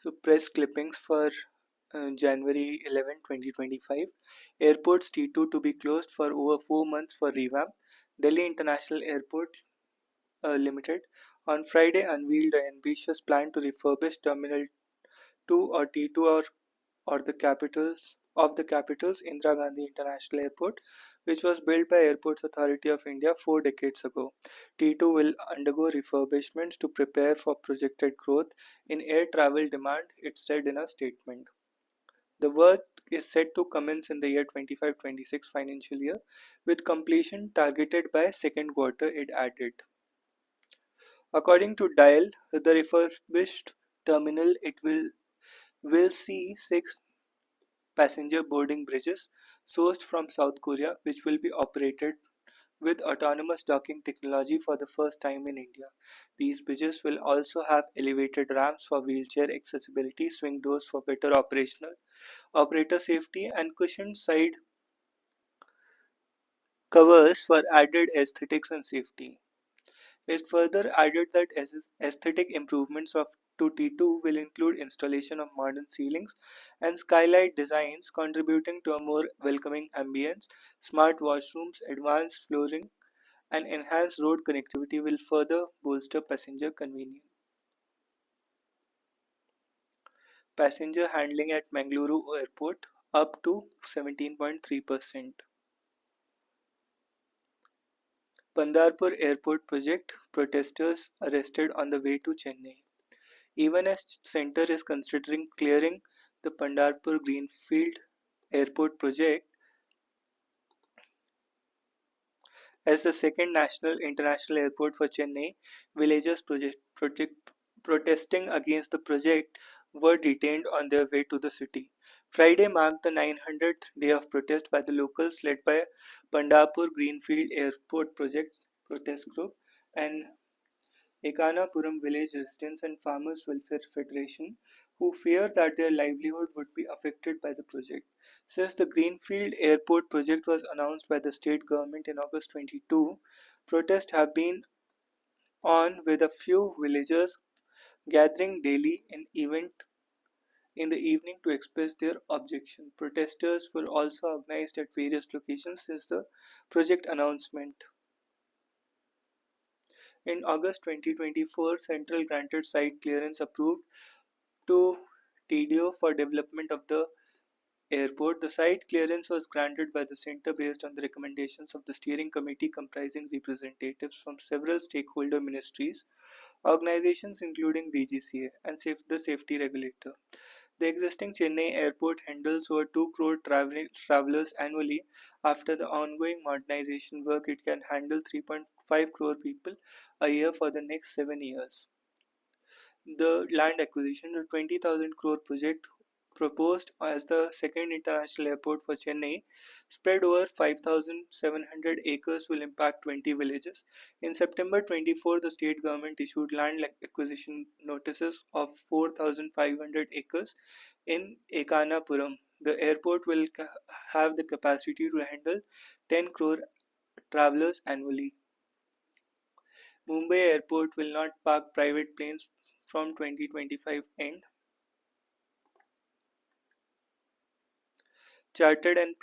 So press clippings for January 11, 2025. Airports T2 to be closed for over 4 months for revamp. Delhi International Airport Limited on Friday unveiled an ambitious plan to refurbish Terminal 2 or T2 or the capital's Indira Gandhi International Airport, which was built by Airports Authority of India 4 decades ago. T2 will undergo refurbishments to prepare for projected growth in air travel demand, it said in a statement. The work is set to commence in the year 25-26 financial year, with completion targeted by second quarter, it added. According to Dial, the refurbished terminal it will see 6 passenger boarding bridges sourced from South Korea, which will be operated with autonomous docking technology for the first time in India. These bridges will also have elevated ramps for wheelchair accessibility, swing doors for better operator safety, and cushioned side covers for added aesthetics and safety. It further added that aesthetic improvements of to T2 will include installation of modern ceilings and skylight designs contributing to a more welcoming ambience. Smart washrooms, advanced flooring, and enhanced road connectivity will further bolster passenger convenience. Passenger handling at Mangaluru Airport up to 17.3%. Pandarpur Airport project protesters arrested on the way to Chennai. Even as Centre is considering clearing the Pandarpur Greenfield Airport project as the second national international airport for Chennai, villagers protesting against the project were detained on their way to the city. Friday marked the 900th day of protest by the locals led by Pandapur Greenfield Airport Project Protest Group and Ekanapuram Village Residents and Farmers Welfare Federation, who fear that their livelihood would be affected by the project. Since the Greenfield Airport project was announced by the state government in August 22, protests have been on with a few villagers gathering daily in the evening to express their objection. Protesters were also organized at various locations since the project announcement. In August 2024, Central granted site clearance approved to TDO for development of the airport. The site clearance was granted by the centre based on the recommendations of the steering committee comprising representatives from several stakeholder ministries, organizations including DGCA and the safety regulator. The existing Chennai airport handles over 2 crore travelers annually. After the ongoing modernization work, it can handle 3.5 crore people a year for the next 7 years. The land acquisition, the 20,000 crore project proposed as the second international airport for Chennai, spread over 5,700 acres, will impact 20 villages. In September 24, the state government issued land acquisition notices of 4,500 acres in Ekanapuram. The airport will have the capacity to handle 10 crore travelers annually. Mumbai Airport will not park private planes from 2025 end. Chartered and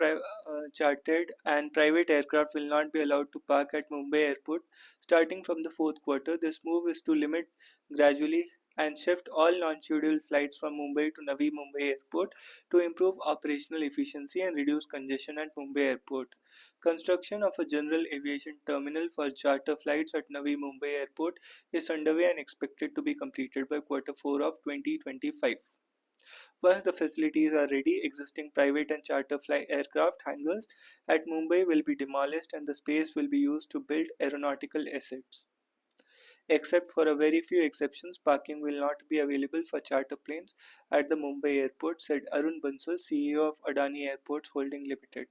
private aircraft will not be allowed to park at Mumbai Airport starting from the fourth quarter. This move is to limit gradually and shift all non-scheduled flights from Mumbai to Navi Mumbai Airport to improve operational efficiency and reduce congestion at Mumbai Airport. Construction of a general aviation terminal for charter flights at Navi Mumbai Airport is underway and expected to be completed by quarter 4 of 2025. Once the facilities are ready, existing private and charter fly aircraft hangars at Mumbai will be demolished and the space will be used to build aeronautical assets. Except for a very few exceptions, parking will not be available for charter planes at the Mumbai airport, said Arun Bansal, CEO of Adani Airports Holding Limited.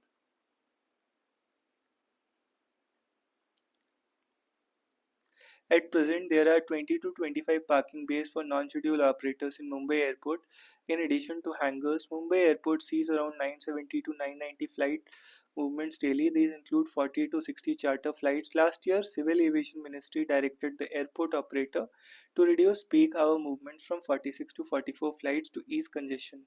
At present, there are 20 to 25 parking bays for non-scheduled operators in Mumbai Airport. In addition to hangars, Mumbai Airport sees around 970 to 990 flight movements daily. These include 40 to 60 charter flights. Last year, Civil Aviation Ministry directed the airport operator to reduce peak hour movements from 46 to 44 flights to ease congestion.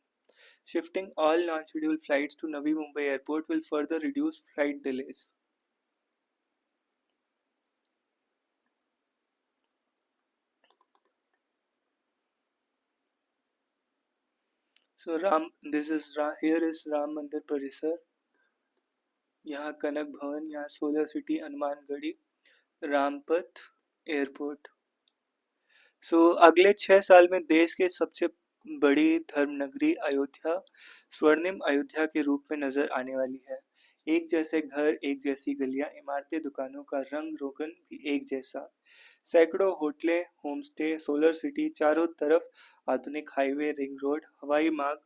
Shifting all non-scheduled flights to Navi Mumbai Airport will further reduce flight delays. So here is Ram Mandir Parisar. यहाँ कनक भवन, यहाँ solar city, Hanumangarhi, Rampath, airport. अगले 6 साल में देश के सबसे बड़ी धर्मनगरी अयोध्या स्वर्णिम अयोध्या के रूप में नजर आने वाली है. एक जैसे घर, एक जैसी गलियां, इमारतें, दुकानों का रंग रोगन भी एक जैसा. सैकड़ों होटलें, होमस्टे, सोलर सिटी, चारों तरफ आधुनिक हाईवे, रिंग रोड, हवाई मार्ग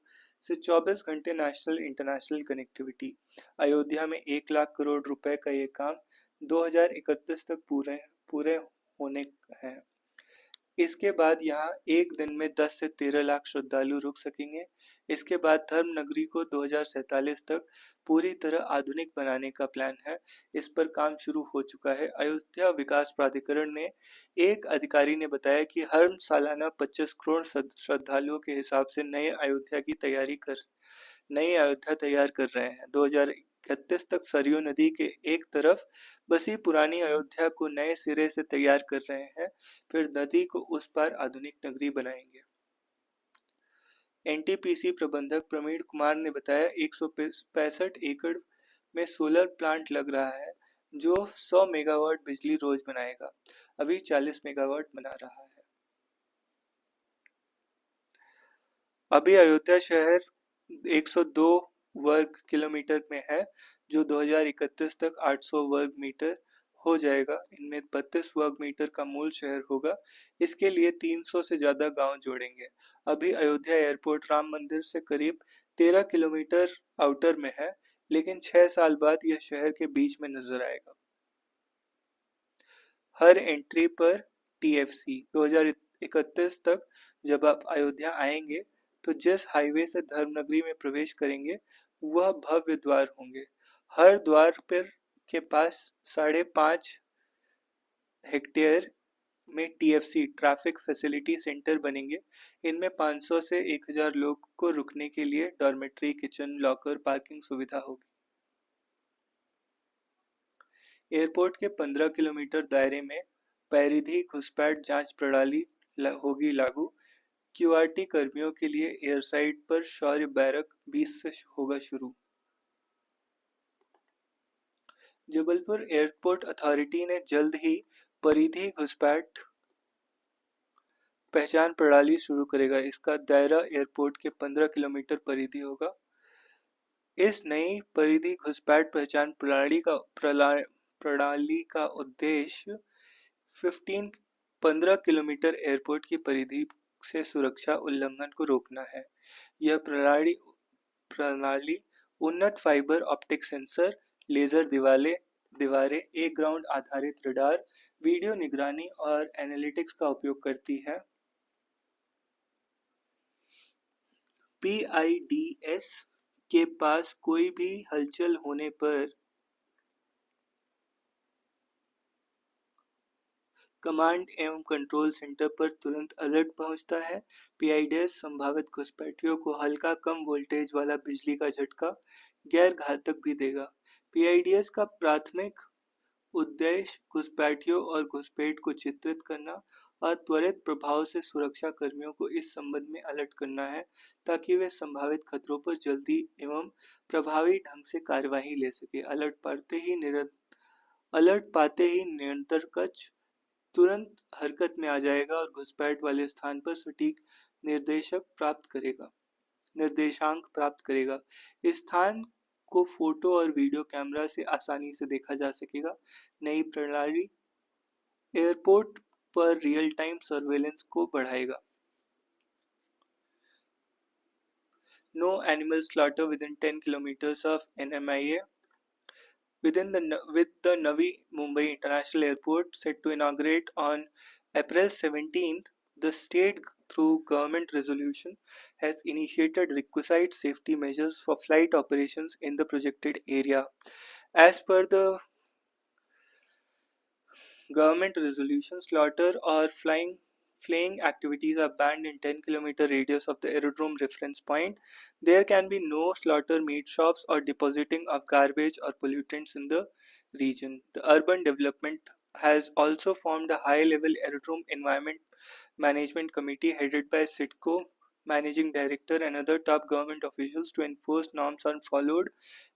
से 24 घंटे नेशनल इंटरनेशनल कनेक्टिविटी. अयोध्या में 1 लाख करोड़ रुपए का ये काम 2031 तक पूरे होने हैं. इसके बाद यहाँ एक दिन में 10 से 13 लाख श्रद्धालु रुक सकेंगे. इसके बाद धर्म नगरी को 2047 तक पूरी तरह आधुनिक बनाने का प्लान है. इस पर काम शुरू हो चुका है. अयोध्या विकास प्राधिकरण ने एक अधिकारी ने बताया कि हर सालाना 25 करोड़ श्रद्धालुओं के हिसाब से नए अयोध्या तैयार कर रहे हैं. 2031 तक सरयू नदी के एक तरफ बसी पुरानी अयोध्या को नए सिरे से तैयार कर रहे हैं. फिर नदी को उस पार आधुनिक नगरी बनाएंगे. एनटीपीसी प्रबंधक प्रवीण कुमार ने बताया 165 एकड़ में सोलर प्लांट लग रहा है जो 100 मेगावाट बिजली रोज बनाएगा. अभी 40 मेगावाट बना रहा है. अभी अयोध्या शहर 102 वर्ग किलोमीटर में है जो 2031 तक 800 वर्ग मीटर हो जाएगा. इनमें 32 वर्ग मीटर का मूल शहर होगा. इसके लिए 300 से ज्यादा गांव जोड़ेंगे. अभी अयोध्या एयरपोर्ट राम मंदिर से करीब 13 किलोमीटर आउटर में है, लेकिन 6 साल बाद यह शहर के बीच में नजर आएगा. हर एंट्री पर टीएफसी. 2031 तक जब आप अयोध्या आएंगे तो जिस हाईवे से धर्मनगरी में प्रवेश करेंगे वह भव्य द्वार होंगे. हर द्वार पर के पास 5.5 हेक्टेयर में टीएफसी ट्रैफिक फैसिलिटी सेंटर बनेंगे. इनमें 500 से 1000 लोग को रुकने के लिए डॉर्मेट्री, किचन, लॉकर, पार्किंग सुविधा होगी. एयरपोर्ट के 15 किलोमीटर दायरे में परिधि घुसपैठ जांच प्रणाली होगी लागू. क्यूआरटी कर्मियों के लिए एयरसाइड पर शौर्य बैरक 20 से होगा शुरू. जबलपुर एयरपोर्ट अथॉरिटी ने जल्द ही परिधि घुसपैठ पहचान प्रणाली शुरू करेगा. इसका दायरा एयरपोर्ट के 15 किलोमीटर परिधि होगा. इस नई परिधि घुसपैठ पहचान प्रणाली का उद्देश्य 15 किलोमीटर एयरपोर्ट की परिधि से सुरक्षा उल्लंघन को रोकना है. यह प्रणाली उन्नत फाइबर ऑप्टिक सेंसर, लेजर दीवारें, एक ग्राउंड आधारित रडार, वीडियो निगरानी और एनालिटिक्स का उपयोग करती है. पीआईडीएस के पास कोई भी हलचल होने पर कमांड एवं कंट्रोल सेंटर पर तुरंत अलर्ट पहुंचता है. पीआईडीएस संभावित घुसपैठियों को हल्का कम वोल्टेज वाला बिजली का झटका गैर घातक भी देगा. पीआईडीएस का प्राथमिक उद्देश्य घुसपैठियों और घुसपैठ को चित्रित करना और त्वरित प्रभाव से सुरक्षा कर्मियों को इस संबंध में अलर्ट करना है ताकि वे संभावित खतरों पर जल्दी एवं प्रभावी ढंग से कार्यवाही ले सके. अलर्ट पाते ही नियंत्रण कक्ष तुरंत हरकत में आ जाएगा और घुसपैठ वाले स्थान पर सटीक निर्देशांक प्राप्त करेगा. इस स्थान को फोटो और वीडियो कैमरा से आसानी से देखा जा सकेगा. नई प्रणाली एयरपोर्ट पर रियल टाइम सर्वेलेंस को बढ़ाएगा. No animal slaughter within 10 kilometers of NMIA. With the Navi Mumbai International Airport set to inaugurate on April 17th, The state, through government resolution, has initiated requisite safety measures for flight operations in the projected area. As per the government resolution, slaughter or flaying activities are banned in 10-kilometer radius of the aerodrome reference point. There can be no slaughter meat shops or depositing of garbage or pollutants in the region. The urban development has also formed a high-level aerodrome environment management committee headed by SIDCO managing director and other top government officials to enforce norms are followed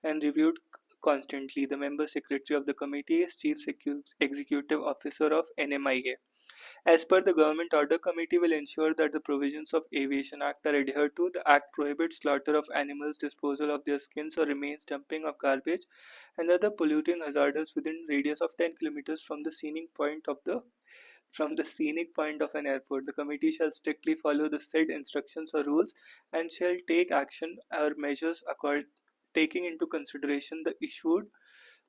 and reviewed constantly. The member secretary of the committee is Chief Executive Officer of NMIA. As per the government order, committee will ensure that the provisions of Aviation Act are adhered to. The act prohibits slaughter of animals, disposal of their skins or remains, dumping of garbage and other polluting hazards within radius of 10 kilometers from the scenic point of an airport. The committee shall strictly follow the said instructions or rules and shall take action or measures taking into consideration the issued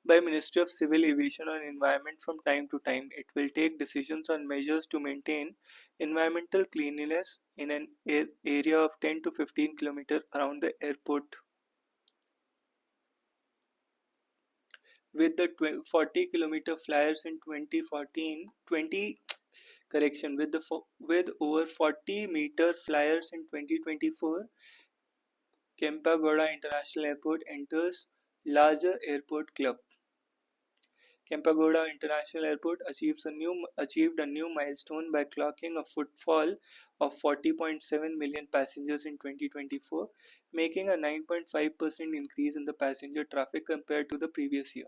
by Ministry of Civil Aviation on Environment from time to time. It will take decisions on measures to maintain environmental cleanliness in an area of 10 to 15 km around the airport. With the 40-kilometer flyers in 2014, 20 correction with over 40-meter flyers in 2024, Kempagoda International Airport enters larger airport club. Kempagoda International Airport achieved a new milestone by clocking a footfall of 40.7 million passengers in 2024, making a 9.5% increase in the passenger traffic compared to the previous year.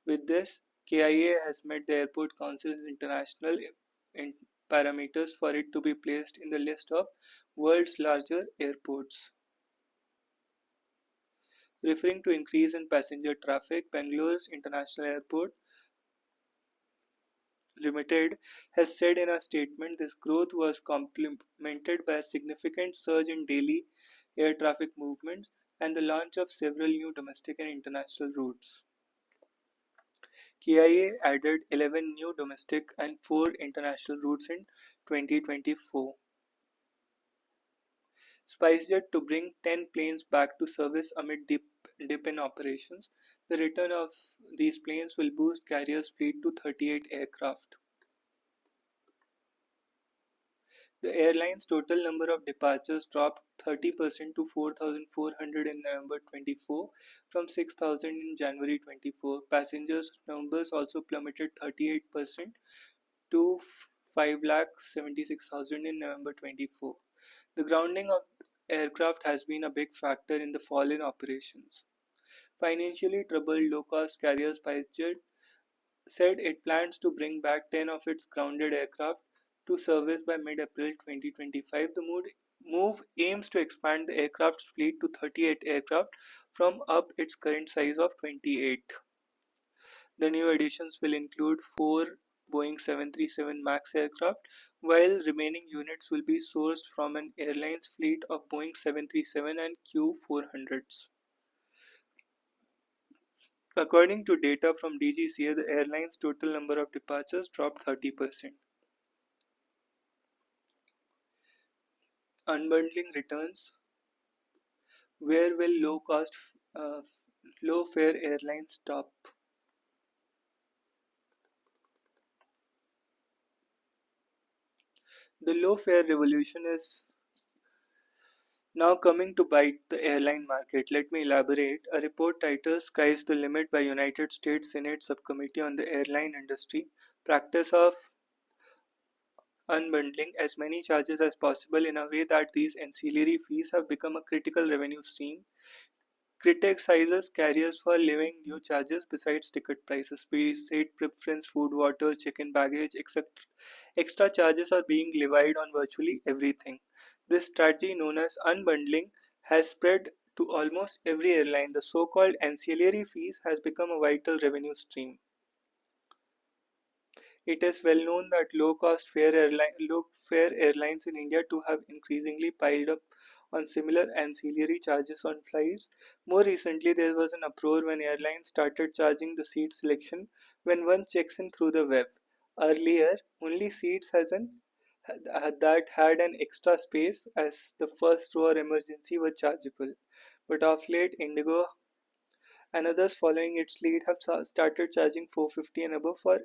With this, KIA has met the Airport Council's international parameters for it to be placed in the list of world's larger airports. Referring to increase in passenger traffic, Bangalore's International Airport Limited has said in a statement this growth was complemented by a significant surge in daily air traffic movements and the launch of several new domestic and international routes. KIA added 11 new domestic and 4 international routes in 2024. SpiceJet to bring 10 planes back to service amid dip in operations. The return of these planes will boost carrier's fleet to 38 aircraft. The airline's total number of departures dropped 30% to 4,400 in November 24 from 6,000 in January 24. Passengers numbers also plummeted 38% to 5,76,000 in November 24. The grounding of aircraft has been a big factor in the fall in operations. Financially troubled low-cost carrier SpiceJet said it plans to bring back 10 of its grounded aircraft to service by mid-April 2025. The move aims to expand the aircraft's fleet to 38 aircraft from up its current size of 28. The new additions will include 4 Boeing 737 MAX aircraft, while remaining units will be sourced from an airline's fleet of Boeing 737 and Q400s. According to data from DGCA, the airline's total number of departures dropped 30%. Unbundling returns. Where will uh, low fare airlines stop? The low fare revolution is now coming to bite the airline market. Let me elaborate. A report titled Sky's the Limit by United States Senate Subcommittee on the Airline Industry practice of unbundling as many charges as possible in a way that these ancillary fees have become a critical revenue stream criticizes carriers for levying new charges besides ticket prices. Be it preference, food, water, check-in baggage, etc. Extra charges are being levied on virtually everything. This strategy, known as unbundling, has spread to almost every airline. The so-called ancillary fees has become a vital revenue stream. It is well known that low fare airlines in India too have increasingly piled up on similar ancillary charges on flights. More recently, there was an uproar when airlines started charging the seat selection when one checks in through the web. Earlier, only seats as an that had an extra space as the first row or emergency were chargeable. But of late, Indigo and others following its lead have started charging 450 and above for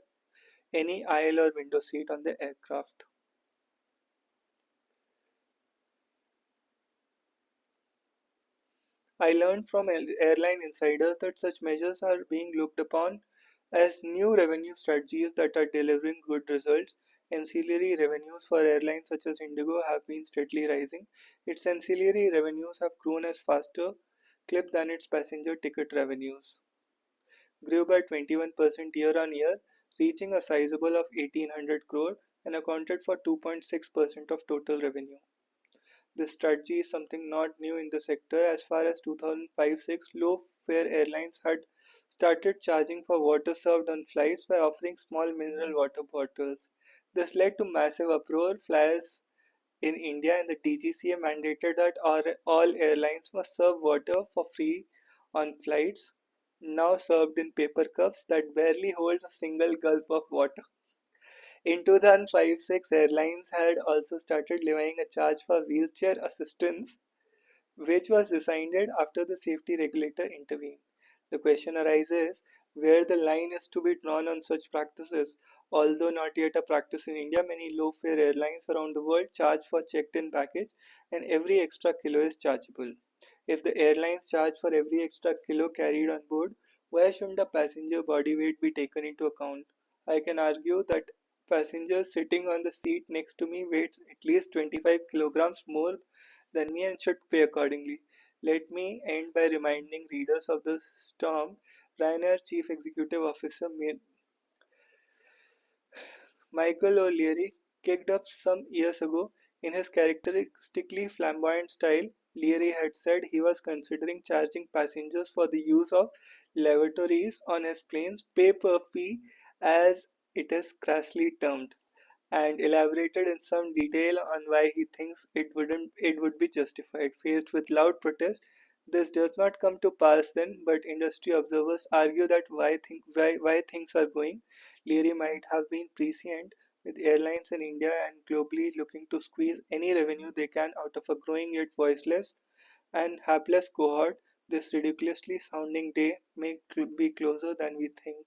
any aisle or window seat on the aircraft. I learned from airline insiders that such measures are being looked upon as new revenue strategies that are delivering good results. Ancillary revenues for airlines such as Indigo have been steadily rising. Its ancillary revenues have grown as faster clip than its passenger ticket revenues, grew by 21% year on year, reaching a sizable of 1800 crore and accounted for 2.6% of total revenue. This strategy is something not new in the sector. As far as 2005-6, low-fare airlines had started charging for water served on flights by offering small mineral water bottles. This led to massive uproar. Flyers in India and the DGCA mandated that all airlines must serve water for free on flights, now served in paper cups that barely hold a single gulp of water. In 2005-6, airlines had also started levying a charge for wheelchair assistance, which was decided after the safety regulator intervened. The question arises where the line is to be drawn on such practices. Although not yet a practice in India, many low fare airlines around the world charge for checked in baggage, and every extra kilo is chargeable. If the airlines charge for every extra kilo carried on board, why shouldn't a passenger body weight be taken into account? I can argue that passengers sitting on the seat next to me weighs at least 25 kilograms more than me and should pay accordingly. Let me end by reminding readers of the storm. Ryanair Chief Executive Officer Michael O'Leary kicked up some years ago. In his characteristically flamboyant style, Leary had said he was considering charging passengers for the use of lavatories on his planes pay per fee, as it is crassly termed, and elaborated in some detail on why he thinks it would be justified. Faced with loud protest, this does not come to pass then, but industry observers argue that why things are going. Leary might have been prescient, with airlines in India and globally looking to squeeze any revenue they can out of a growing yet voiceless and hapless cohort. This ridiculously sounding day may be closer than we think.